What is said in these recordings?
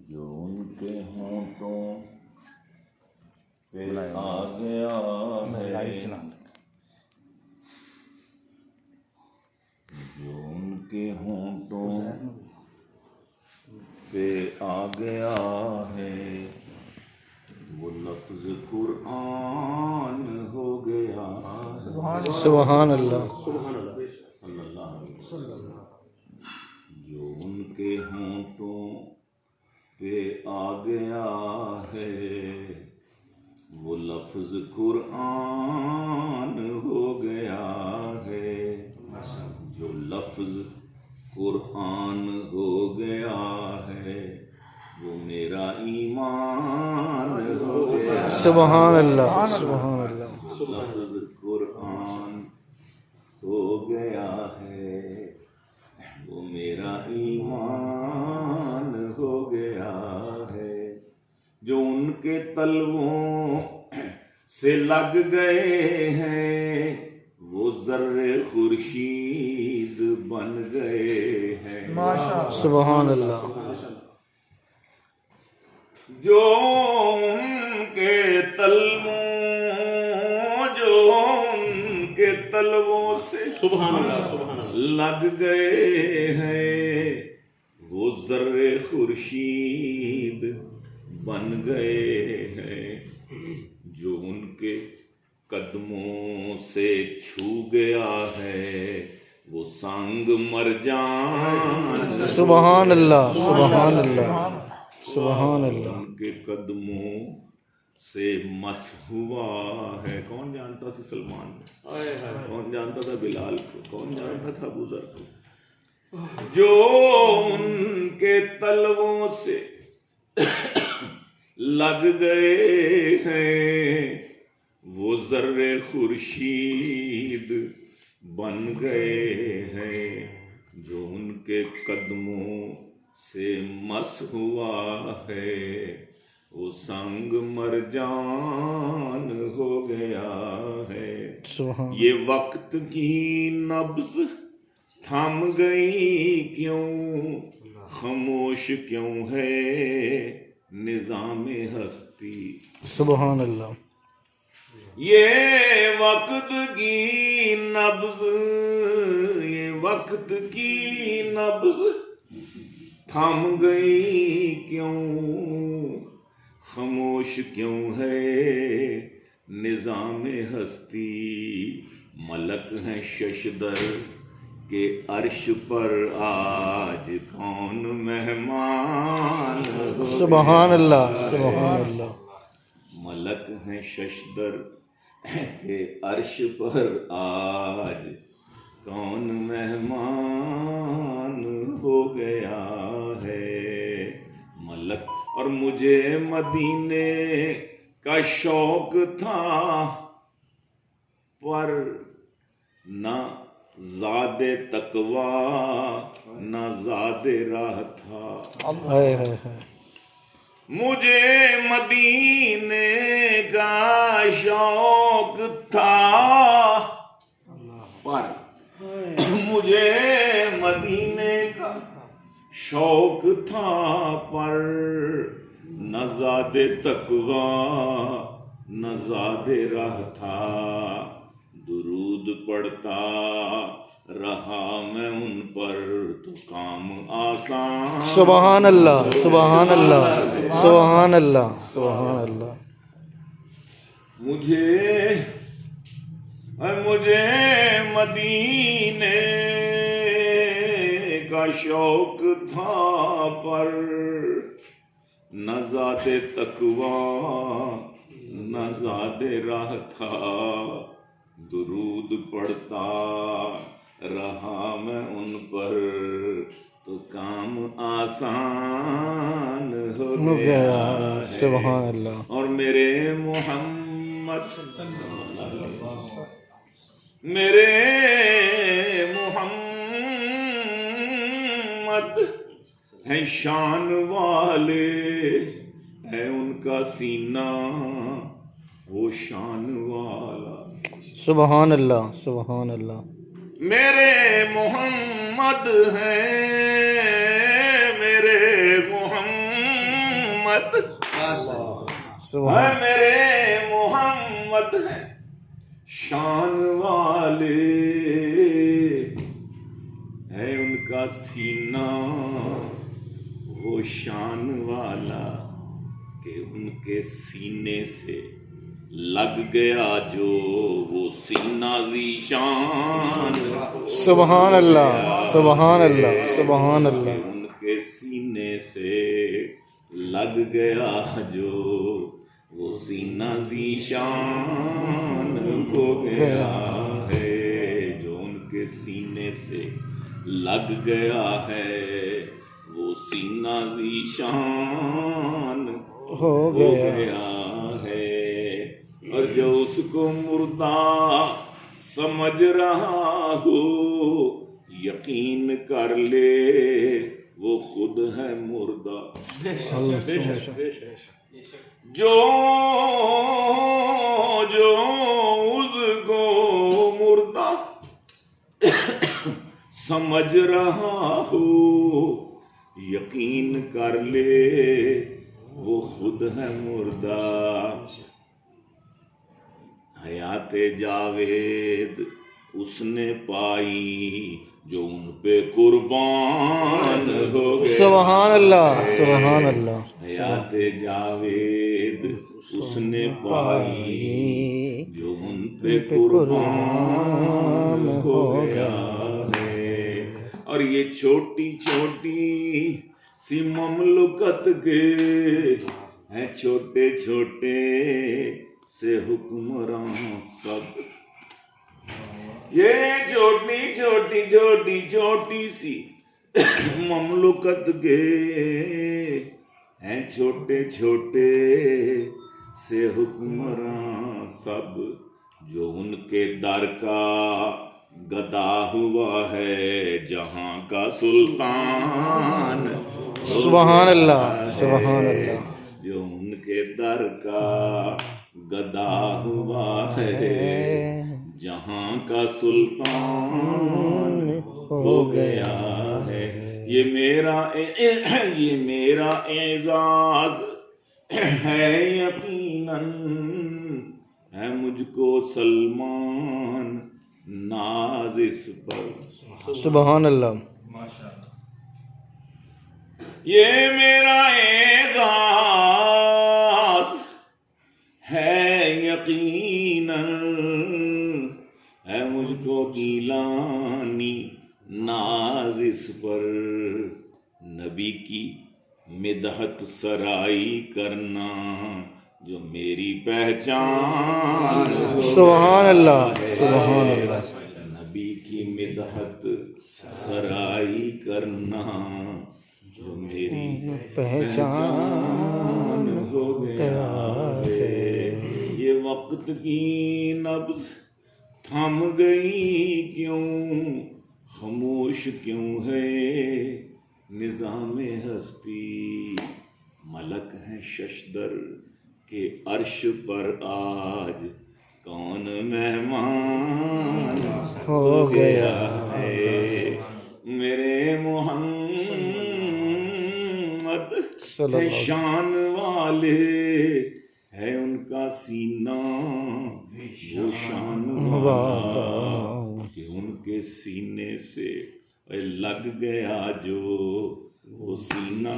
جو ان کے ہونٹوں پہ آ گیا ہے، جو ان کے ہونٹوں پہ آ گیا ہے، وہ لفظ قرآن ہو گیا۔ سبحان اللہ، صلی اللہ علیہ وسلم۔ جو ان کے ہونٹوں پہ آ گیا ہے، وہ لفظ قرآن ہو گیا ہے، جو لفظ قرآن ہو گیا ہے، وہ میرا ایمان ہو گیا۔ سبحان اللہ، سبحان اللہ، جو لفظ قرآن ہو گیا ہے، وہ میرا ایمان ہو گیا ہے۔ جو ان کے تلووں سے لگ گئے ہیں، وہ ذرے خورشید بن گئے ہیں۔ سبحان اللہ، جو ان کے تلووں، جو ان کے تلووں سے سبحان اللہ، سبحان اللہ، لگ گئے ہیں، وہ ذرے خورشید بن گئے ہیں۔ جو ان کے قدموں سے چھو گیا ہے، وہ سانگ مرجان۔ سبحان اللہ، سبحان اللہ، سبحان اللہ، ان کے قدموں سے مس ہوا ہے۔ کون جانتا تھا سلمان کو؟ کون جانتا تھا بلال کو؟ کون جانتا تھا ابو ذر کو؟ جو ان کے تلووں سے لگ گئے ہیں، وہ ذرے خورشید بن گئے ہیں۔ جو ان کے قدموں سے مس ہوا ہے، وہ سنگ مرجان ہو گیا ہے۔ سبحان یہ وقت کی نبض تھم گئی کیوں، خاموش کیوں ہے نظام ہستی۔ سبحان اللہ، یہ وقت کی نبض، یہ وقت کی نبض تھم گئی کیوں، خاموش کیوں ہے نظام ہستی۔ ملک ہیں ششدر کے عرش پر آج کون مہمان ہو سبحان اللہ، سبحان اللہ، ملک ہیں ششدر کے عرش پر آج کون مہمان ہو گیا ہے۔ ملک اور مجھے مدینے کا شوق تھا، پر نہ زاد تقوی نہ زاد راہ تھا۔ ہائے ہائے ہائے، مجھے مدینے کا شوق تھا، پر مجھے مدینے کا شوق تھا، پر نہ زاد تقوی نہ زاد راہ تھا۔ درود پڑھتا رہا میں ان پر تو کام آسان۔ سبحان اللہ، سبحان اللہ، سبحان اللہ، سبحان اللہ، مجھے مدینے کا شوق تھا، پر نہ ذات تقوی نہ ذات راہ تھا۔ درود پڑھتا رہا میں ان پر تو کام آسان ہو گیا ہے۔ سبحان اللہ، اور میرے محمد ہیں شان والے، ہے ان کا سینہ وہ شان والا۔ سبحان اللہ، سبحان اللہ، میرے محمد ہیں، میرے محمد ہے میرے محمد ہیں شان والے، ہے ان کا سینہ وہ شان والا کہ ان کے سینے سے لگ گیا جو وہ سینہ ذیشان، سبحان اللہ، سبحان اللہ، سبحان اللہ، ان کے سینے سے لگ گیا جو وہ سینہ ذیشان ہو گیا ہے، جو ان کے سینے سے لگ گیا ہے وہ سینہ ذیشان ہو ہو گیا، گیا ہے، اور جو اس کو مردہ سمجھ رہا ہو یقین کر لے وہ خود ہے مردہ، جو اس کو مردہ سمجھ رہا ہو یقین کر لے وہ خود ہے مردہ، حیات جاوید اس نے پائی جو ان پہ قربان ہو گیا، سبحان اللہ، سبحان اللہ، حیات جاوید اس نے پائی جو ان پہ قربان ہو گیا ہے، اور یہ چھوٹی چھوٹی سی مملکت کے ہیں چھوٹے چھوٹے سے حکمراں سب، یہ چھوٹی چھوٹی چھوٹی چھوٹی سی مملکت کے ہیں چھوٹے چھوٹے سے حکمراں سب، جو ان کے در کا گدا ہوا ہے جہاں کا سلطان، سبحان اللہ، سبحان اللہ، جو ان کے در کا گدا ہوا ہے جہاں کا سلطان ہو گیا ہے، یہ میرا اعزاز ہے یقیناً، ہے مجھ کو سلمان ناز اس پر، سبحان اللہ، یہ میرا اعزاز ہے یقیناً، ہے مجھ کو گیلانی ناز اس پر، نبی کی مدحت سرائی کرنا جو میری پہچان، سبحان اللہ، سبحان اللہ، نبی کی مدحت سرائی کرنا جو میری پہچان ہو گیا ہے، یہ وقت کی نبض تھم گئی کیوں، خاموش کیوں ہے نظام ہستی، ملک ہے ششدر کے عرش پر آج کون مہمان ہو گیا ہے، میرے محمد ہے شان والے، ہے ان کا سینہ وہ شان والا کہ ان کے سینے سے لگ گیا جو وہ سینہ،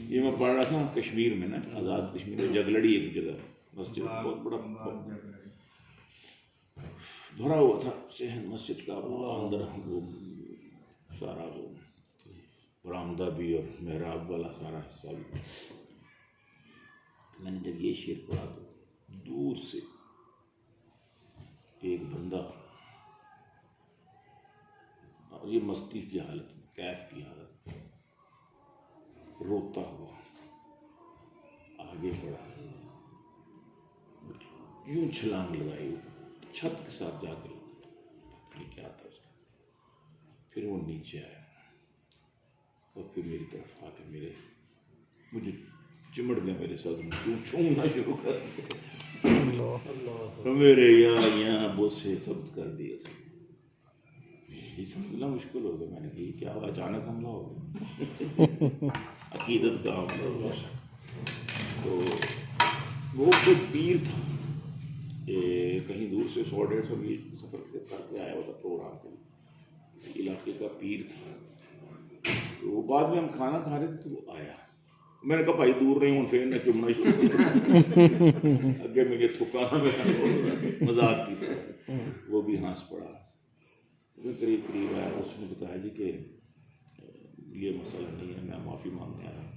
یہ میں پڑھ رہا تھا کشمیر میں نا، آزاد کشمیر میں جگلڑی ایک جگہ مسجد بہت بڑا بھرا ہوا تھا صحن مسجد کا، اندر وہ سارا وہ برآمدہ بھی اور محراب والا سارا حصہ بھی، میں نے جب یہ شعر پڑھا تو دور سے ایک بندہ یہ مستی کی حالت میں، کیف کی حالت میں روتا ہوا آگے بڑھا، یوں چھلانگ لگائی چھت کے ساتھ جا کے، یہ کیا تھا اس کا، پھر وہ نیچے آیا اور پھر میری طرف آ کے مجھے چمڑ گیا میرے ساتھ، چھونا شروع کر دیا، میرے یہاں بوسے سب کر دیا، یہ سمجھنا مشکل ہو گیا، میں نے کہا یہ کیا ہوا، اچانک حملہ ہو گیا، عقیدت کا حملہ ہوا، تو وہ کوئی پیر تھا، کہیں دور سے 100-150 میل سفر کر کے آیا ہوا تھا پروگرام کے لیے، کسی علاقے کا پیر تھا. تو وہ بعد میں ہم کھانا کھا رہے تھے تو وہ آیا. میں نے کہا بھائی دور نہیں ہوں، پھر نے چومنا شروع کر اگے مجھے تھکانا میں مذاق کی طرح. وہ بھی ہنس پڑا. قریب قریب آیا، اس نے بتایا جی کہ یہ مسئلہ نہیں ہے، میں معافی مانگنے آیا ہوں.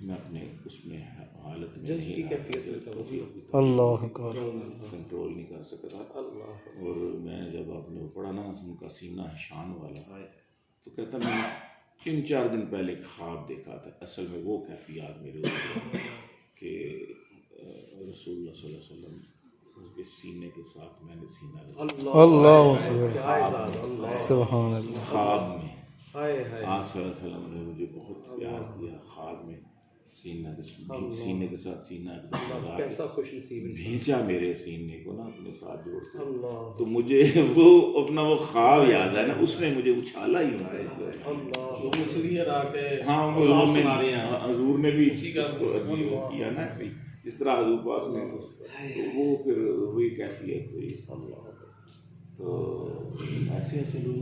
میں اپنے اس میں حالت میں اللہ اکبر، کنٹرول نہیں کر سکتا تھا. اور میں جب آپ نے وہ پڑھا نا ان کا سینہ شان والا، تو کہتا میں نے 3-4 دن پہلے ایک خواب دیکھا تھا. اصل میں وہ کیفیات میرے اوپر کہ رسول اللہ صلی اللہ علیہ وسلم کے سینے کے ساتھ میں نے سینہ اللہ اکبر، سبحان اللہ. خواب میں آپ صلی اللہ علیہ وسلم نے مجھے بہت پیار کیا. خواب میں سینے کے ساتھ سینہ بھیجا میرے سینے کو نا اپنے ساتھ جوڑ کے. تو مجھے وہ اپنا وہ خواب یاد ہے نا، اس میں مجھے اچھالا ہی ہاں حضور نے بھی کیا نا ایسے اس طرح حضور پاک نے، وہ پھر وہی کیفیت ہوئی. تو ایسے ایسے لوگ